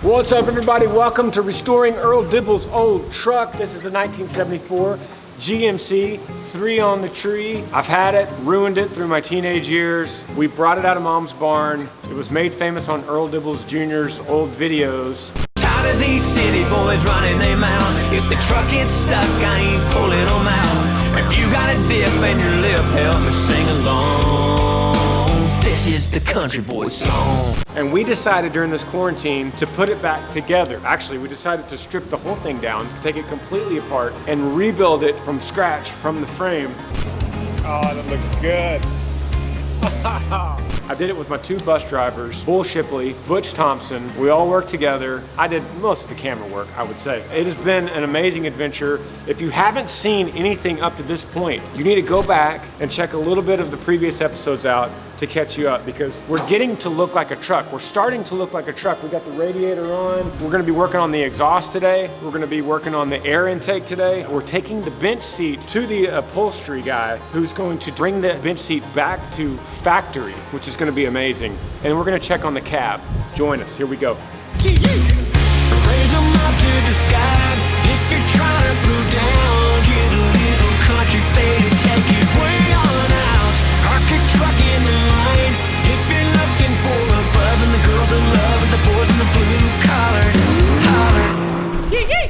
What's up, everybody? Welcome to restoring Earl Dibbles' old truck. This is a 1974 GMC 3 on the tree. I've had it, ruined it through my teenage years. We brought it out of Mom's barn. It was made famous on Earl Dibbles Jr.'s old videos. Tired of these city boys running their mouth. If the truck gets stuck, I ain't pulling them out. If you got a dip in your lip, help me sing along. This is the country boy song. And we decided during this quarantine to put it back together. Actually, we decided to strip the whole thing down, take it completely apart, and rebuild it from scratch, from the frame. Oh, that looks good. I did it with my two bus drivers, Bull Shipley, Butch Thompson. We all worked together. I did most of the camera work, I would say. It has been an amazing adventure. If you haven't seen anything up to this point, you need to go back and check a little bit of the previous episodes out to catch you up, because we're getting to look like a truck. We're starting to look like a truck. We got the radiator on. We're gonna be working on the exhaust today. We're gonna be working on the air intake today. We're taking the bench seat to the upholstery guy who's going to bring the bench seat back to factory, which is gonna be amazing. And we're gonna check on the cab. Join us, here we go. Raise them up to the sky. If you're trying to throw down, get a little country fade and take it way on out. Park your truck in the line. If you're looking for a buzz and the girls in love with the boys in the blue collars, holler. Yee yee.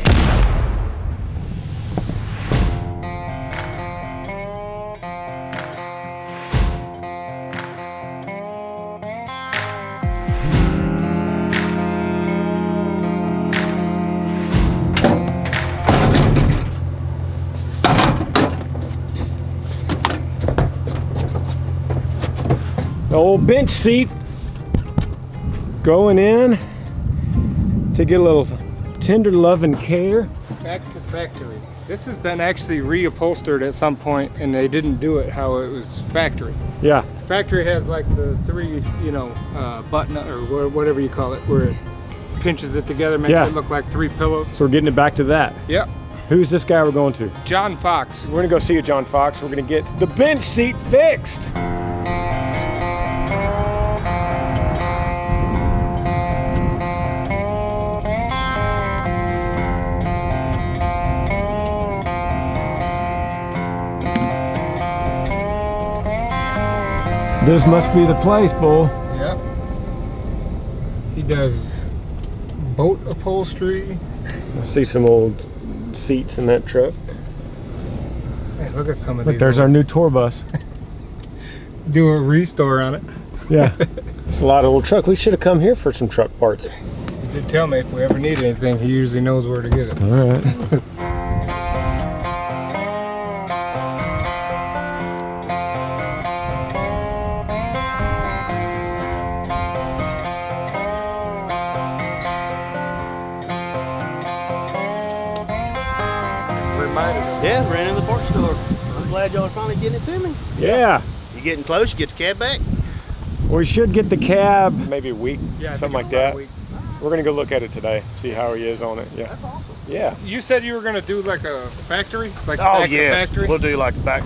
The old bench seat going in to get a little tender love and care. Back to factory. This has been actually reupholstered at some point, and they didn't do it how it was factory. Yeah. Factory has like the three, button or whatever you call it, where it pinches it together, makes it look like three pillows. So we're getting it back to that. Yep. Who's this guy we're going to? John Fox. We're gonna go see you, John Fox. We're gonna get the bench seat fixed. This must be the place, Bull. Yep. He does boat upholstery. I see some old seats in that truck. Hey, look at some of Look, these. there's our new tour bus. Do a restore on it. Yeah. It's a lot of old truck. We should have come here for some truck parts. He did tell me if we ever need anything, he usually knows where to get it. All right. Yeah, ran in the parts store. I'm glad y'all are finally getting it to me. Yeah. You getting close? You get the cab back? We should get the cab maybe a week, Yeah, something like that. We're gonna go look at it today, see how he is on it. Yeah. That's awesome. Yeah. You said you were gonna do like a factory? Like Oh back yeah, to factory? we'll do like straight back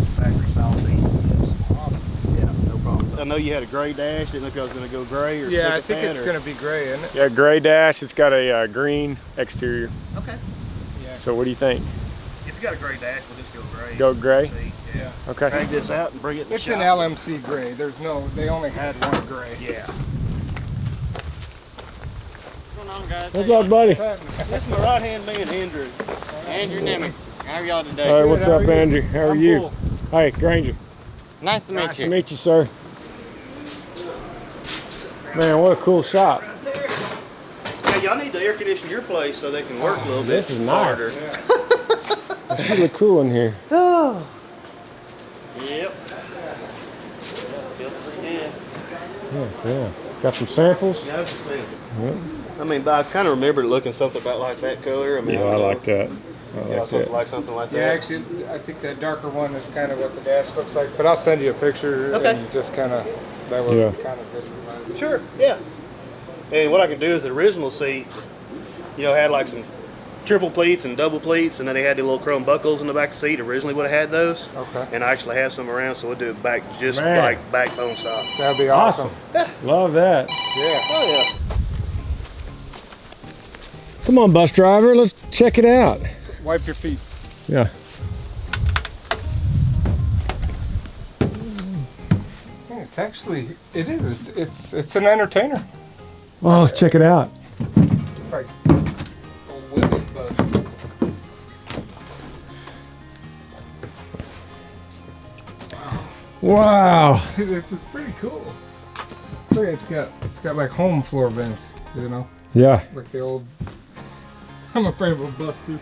to factory style seat. Yes. Awesome. Yeah, no problem. I know you had a gray dash. Didn't know if I was gonna go gray or Yeah, I look at think that, it's or... gonna be gray, isn't it? Yeah, gray dash. It's got a green exterior. Okay. Yeah. So what do you think? If you got a gray dash, we'll just go gray. Go gray? See, Yeah. Okay. Drag this out and bring it in the It's shop. an LMC gray. They only had one gray. Yeah. What's going on, guys? What's up, buddy? This is my right hand man, Andrew. Andrew Nimmy. How are y'all today? All right, what's how up, are you? Andrew? How are I'm you? Bull. Hey, Granger. Nice to meet Nice you. to meet you, sir. Man, what a cool shop. Yeah, y'all need to air condition your place so they can work a little bit This is nice. harder. It's really cool in here. Oh. Yep. Feels pretty good. Yeah. Got some samples? Yeah, that's the thing. Yeah, I mean, but I kind of remember it looking something about like that color. I mean, yeah, I like that. I Yeah, like something that. like something like that. Yeah, actually, I think that darker one is kind of what the dash looks like. But I'll send you a picture Okay. and just kind of, that way Yeah. kind of visualize it. Sure. Yeah. And what I can do is the original seat, had like some triple pleats and double pleats, and then they had the little chrome buckles in the back seat. Originally would have had those. Okay. And I actually have some around, so we'll do it back just Man. like backbone style. That'd be awesome. Love that. Yeah. Oh yeah. Come on, bus driver, let's check it out. Wipe your feet. Yeah. Yeah, it's actually, it is. It's an entertainer. Oh, let's check it out. It's like a women's bus. Wow. This is pretty cool. Look, it's got like home floor vents, you know, Yeah. like the old. I'm afraid of a bus too.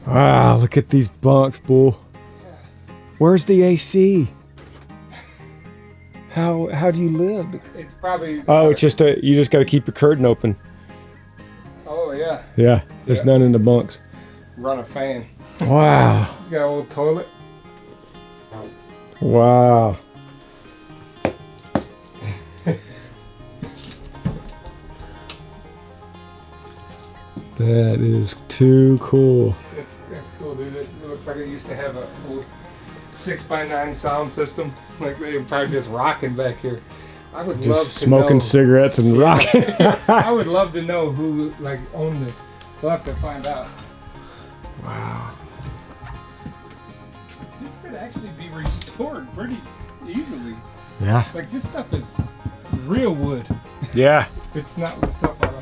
Wow, look at these bunks, bull. Where's the AC? How do you live? It's probably. Oh, it's just you just got to keep your curtain open. Oh yeah. Yeah, there's Yeah. none in the bunks. Run a fan. Wow. You got a little toilet. Wow. That is too cool. It's cool, dude. It looks like it used to have a old 6x9 sound system. Like they were probably just rocking back here. I would love Just to smoking know. cigarettes and rocking. I would love to know who like owned it. We'll have to find out. Wow. This could actually be restored pretty easily. Yeah. Like this stuff is real wood. Yeah. It's not the stuff out of.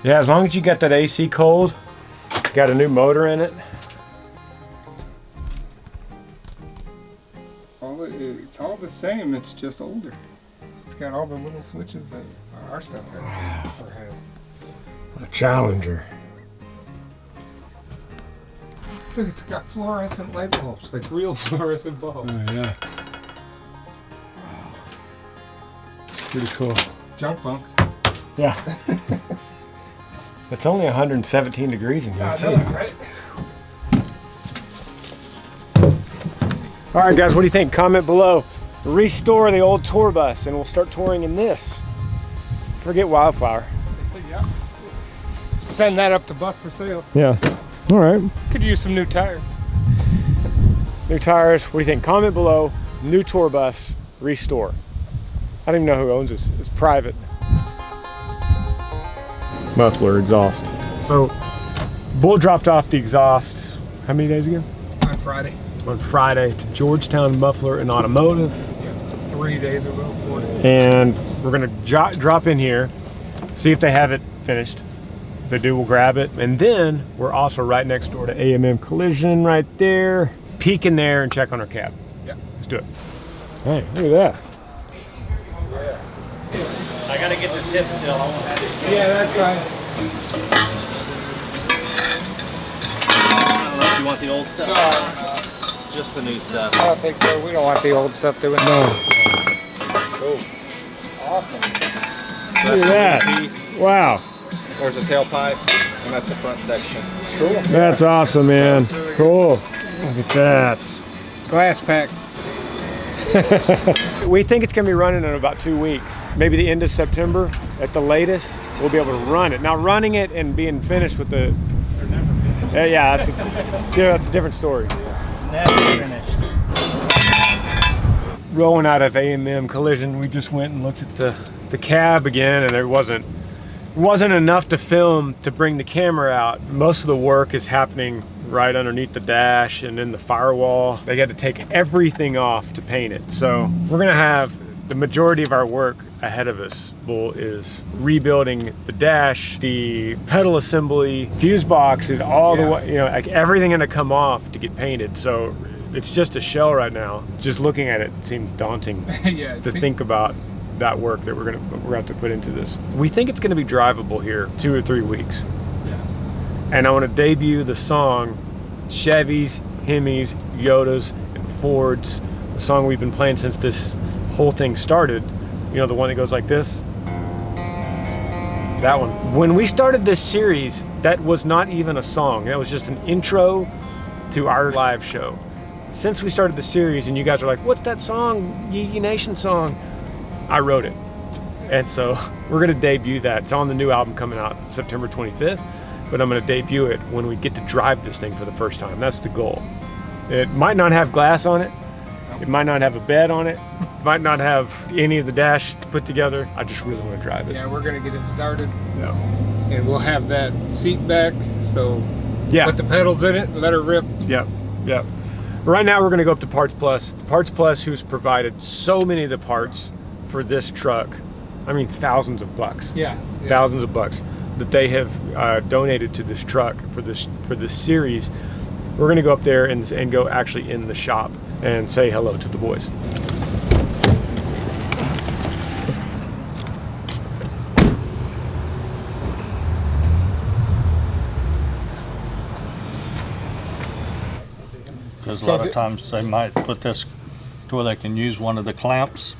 Yeah, as long as you got that AC cold, got a new motor in it. It's all the same. It's just older. It's got all the little switches that our stuff has. Or has. A Challenger. Look, it's got fluorescent light bulbs, like real fluorescent bulbs. Oh yeah. It's pretty cool. Junk bunks. Yeah. It's only 117 degrees in here I too. know, right? All right, guys, what do you think? Comment below. Restore the old tour bus, and we'll start touring in this. Forget Wildflower. Yeah. Send that up to Buck for sale. Yeah. All right. Could use some new tires. New tires. What do you think? Comment below. New tour bus. Restore. I don't even know who owns this. It's private. Muffler exhaust. So, Bull dropped off the exhaust. How many days ago? On Friday. On Friday to Georgetown Muffler and Automotive. Yeah. 3 days ago, 4 days. And we're gonna drop in here, see if they have it finished. If they do, we'll grab it. And then we're also right next door to AMM Collision right there. Peek in there and check on our cab. Yeah. Let's do it. Hey, look at that. Yeah. I gotta get the tip still. I won't have it. Yeah, that's fine. I don't know if you want the old stuff. Just the new stuff. I don't think so. We don't want the old stuff doing No. Cool. Awesome. Look at that. Wow. There's a tailpipe, and that's the front section. Cool. That's awesome, man. Cool. Look at that. Glass pack. We think it's gonna be running in about 2 weeks. Maybe the end of September at the latest, we'll be able to run it. Now running it and being finished with the... They're never finished. Yeah, that's a different story. Never finished. Rolling out of AMM Collision, we just went and looked at the cab again, and there wasn't enough to film to bring the camera out. Most of the work is happening right underneath the dash and in the firewall. They had to take everything off to paint it. So we're gonna have the majority of our work ahead of us. Bull is rebuilding the dash, the pedal assembly, fuse box is all the way, you know, like everything gonna come off to get painted. So it's just a shell right now. Just looking at it seems daunting Yeah. to think about that work that we're gonna have to put into this. We think it's gonna be drivable here 2 or 3 weeks. Yeah. And I want to debut the song Chevys, Hemis, Yodas, and Fords, the song we've been playing since this whole thing started. You know, the one that goes like this? That one. When we started this series, that was not even a song. That was just an intro to our live show. since we started the series and you guys are like, what's that song, Yee Nation song? I wrote it. And so we're gonna debut that. It's on the new album coming out September 25th, but I'm gonna debut it when we get to drive this thing for the first time. That's the goal. It might not have glass on it. It might not have a bed on it. Might not have any of the dash put together. I just really want to drive it. Yeah, we're gonna get it started. Yeah. And we'll have that seat back, so Yeah. put the pedals in it and let her rip. Yep. Yep. Right now we're gonna go up to Parts Plus. Parts Plus, who's provided so many of the parts for this truck. I mean, thousands of bucks. Yeah. Thousands of bucks that they have donated to this truck for this series. We're gonna go up there and go actually in the shop and say hello to the boys. Because a lot of times they might put this to where they can use one of the clamps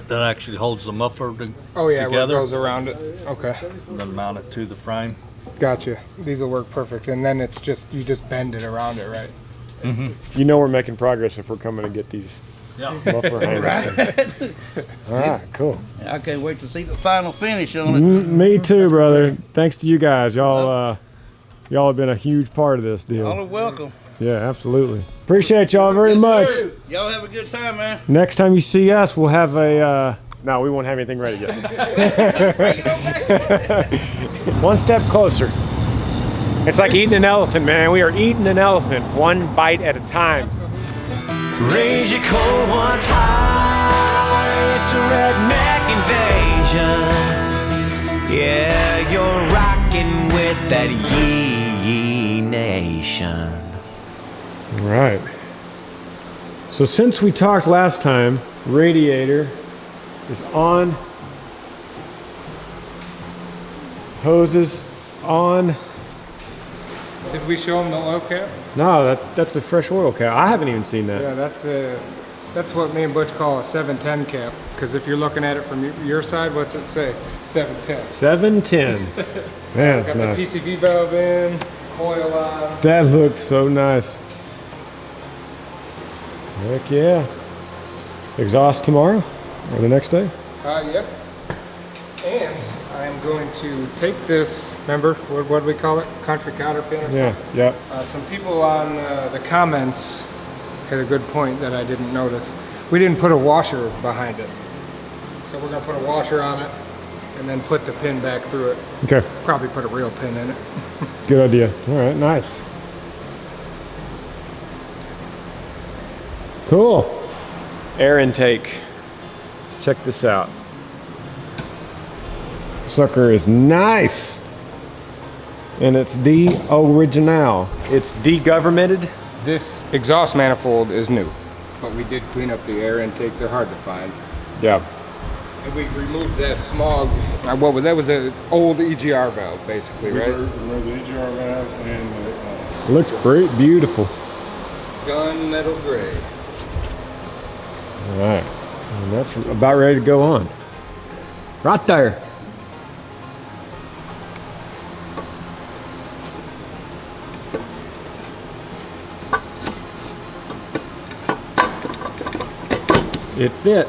that actually holds the muffler Oh yeah, together. where it goes around it. Okay. And then mount it to the frame. Gotcha. These will work perfect. And then it's just, you just bend it around it, right? You know we're making progress if we're coming to get these muffler hangers. All right, cool. I can't wait to see the final finish on it. Me too, brother. Thanks to you guys. Y'all have been a huge part of this deal. Y'all are welcome. Yeah, absolutely. Appreciate y'all very much. Sir. Y'all have a good time, man. Next time you see us, we'll have a, no, we won't have anything ready yet. Bring it on back. One step closer. It's like eating an elephant, man. We are eating an elephant, one bite at a time. Raise your cold ones high, it's a redneck invasion. Yeah, you're rocking with that Yee Nation. All right. So since we talked last time, radiator is on, hoses on. Did we show them the oil cap? No, that's a fresh oil cap. I haven't even seen that. Yeah, that's what me and Butch call a 710 cap. Because if you're looking at it from your side, what's it say? 710. 710. Man, Got that's nice. the PCV valve in, coil on. That looks so nice. Heck yeah. Exhaust tomorrow or the next day? Yep. And I am going to take this, remember, what do we call it? Country counter pin or something? Yeah, yeah. Some people on the comments had a good point that I didn't notice. We didn't put a washer behind it. So we're gonna put a washer on it and then put the pin back through it. Okay, Probably put a real pin in it. good idea. All right, nice. Cool. Air intake. Check this out. Sucker is nice. And it's the original. It's de-governmented. This exhaust manifold is new, but we did clean up the air intake. They're hard to find. Yeah. And we removed that smog. That was an old EGR valve, basically, right? Remove the EGR valve and Looks pretty beautiful. Gunmetal gray. All right. And that's about ready to go on. Right there. It fit.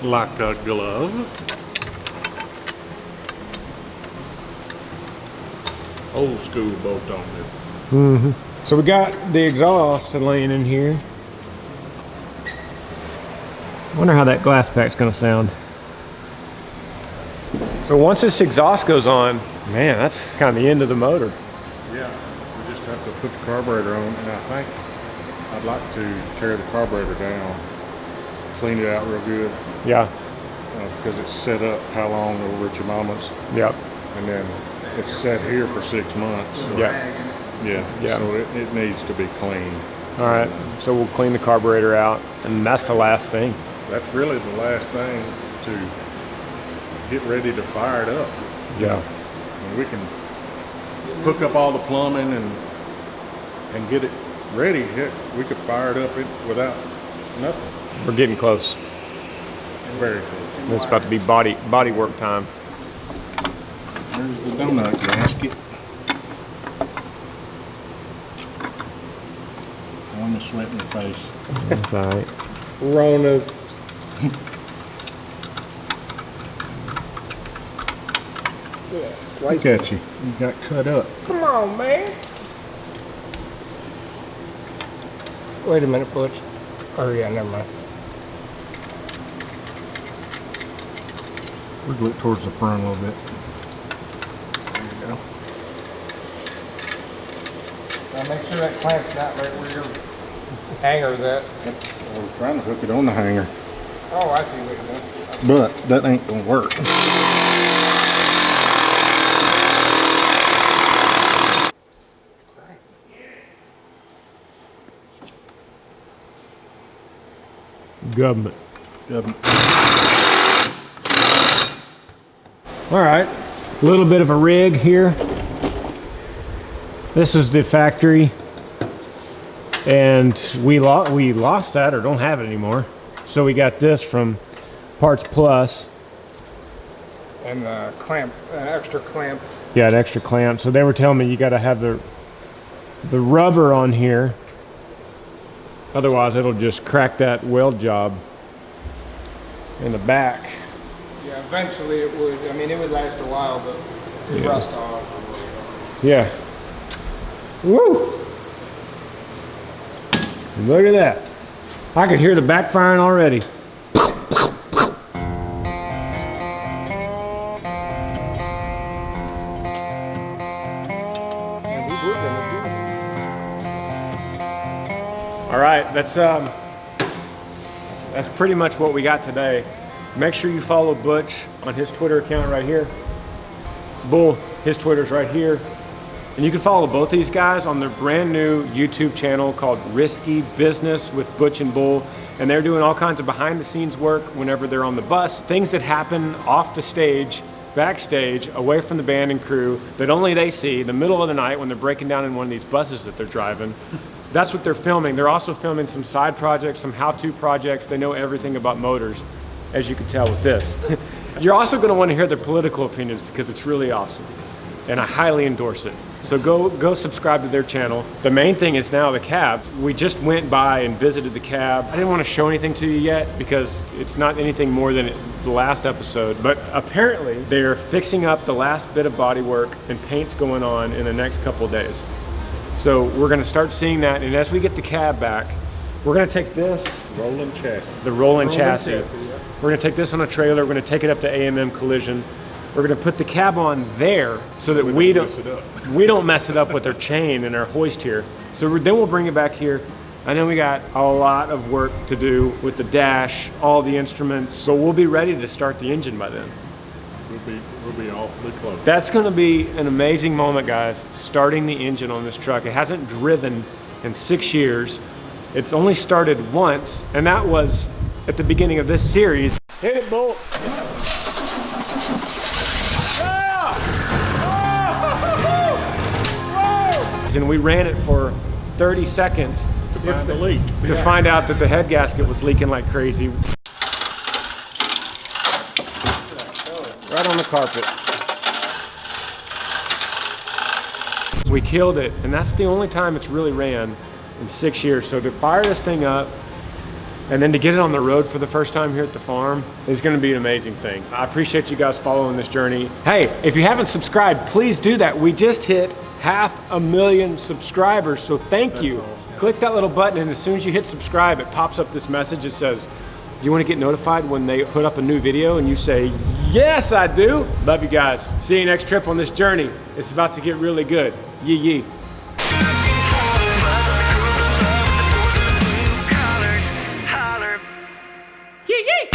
Like a glove. old school bolt on it. Mm-hmm. So we got the exhaust laying in here. Wonder how that glass pack's gonna sound. So once this exhaust goes on, man, that's kind of the end of the motor. Yeah, we just have to put the carburetor on, and I think I'd like to tear the carburetor down, clean it out real good, Yeah. because it's set up how long over at your mama's, Yep. and then it's set here for 6 months. So, Yeah. yeah. Yeah. So it needs to be clean. All right. So we'll clean the carburetor out, and that's the last thing. That's really the last thing to get ready to fire it up. Yeah. And we can hook up all the plumbing and get it ready. Heck, we could fire it up without nothing. We're getting close. Very cool. It's about to be body work time. There's the donut gasket. I'm gonna sweat in your face. That's all right. Ronas. Yeah, slice Look at you. You got cut up. Come on, man. Wait a minute, Butch. Oh, yeah, never mind. We'll look towards the front a little bit. There you go. Now make sure that clamp's not right where your hanger's at. I was trying to hook it on the hanger, Oh, I see what you're doing. but that ain't gonna work. Government. Government. All right, a little bit of a rig here. This is the factory, and we lost that or don't have it anymore. So we got this from Parts Plus. And the clamp, an extra clamp. Yeah, an extra clamp. So they were telling me you got to have the rubber on here, otherwise it'll just crack that weld job in the back. Yeah, eventually it would. I mean, it would last a while, but it Yeah. rust off. Yeah. Woo! Look at that. I could hear the backfiring already. All right, that's pretty much what we got today. Make sure you follow Butch on his Twitter account right here. Bull, his Twitter's right here. And you can follow both these guys on their brand new YouTube channel called Risky Business with Butch and Bull. And they're doing all kinds of behind the scenes work whenever they're on the bus. Things that happen off the stage, backstage, away from the band and crew that only they see the middle of the night when they're breaking down in one of these buses that they're driving. That's what they're filming. They're also filming some side projects, some how-to projects. They know everything about motors, as you can tell with this. You're also going to want to hear their political opinions because it's really awesome. And I highly endorse it. So go subscribe to their channel. The main thing is now the cab. We just went by and visited the cab. I didn't want to show anything to you yet because it's not anything more than the last episode, but apparently they're fixing up the last bit of body work and paint's going on in the next couple of days. So we're gonna start seeing that, and as we get the cab back, we're gonna take this, Rolling chassis. the rolling chassis. Yeah. We're gonna take this on a trailer, we're gonna take it up to AMM Collision. We're gonna put the cab on there so that we don't mess it up with our chain and our hoist here. So then we'll bring it back here. I know we got a lot of work to do with the dash, all the instruments, so we'll be ready to start the engine by then. We'll be awfully close. That's gonna be an amazing moment, guys, starting the engine on this truck. It hasn't driven in 6 years. It's only started once, and that was at the beginning of this series. Hit it, Bull. And we ran it for 30 seconds To find the leak. to find out that the head gasket was leaking like crazy. Right on the carpet. We killed it, and that's the only time it's really ran in 6 years. So to fire this thing up and then to get it on the road for the first time here at the farm is gonna be an amazing thing. I appreciate you guys following this journey. Hey, if you haven't subscribed, please do that. We just hit 500,000 subscribers, so thank you. Click that little button, and as soon as you hit subscribe, it pops up this message that says, do you want to get notified when they put up a new video? And you say, yes, I do. Love you guys. See you next trip on this journey. It's about to get really good. Yee yee. Yee yee.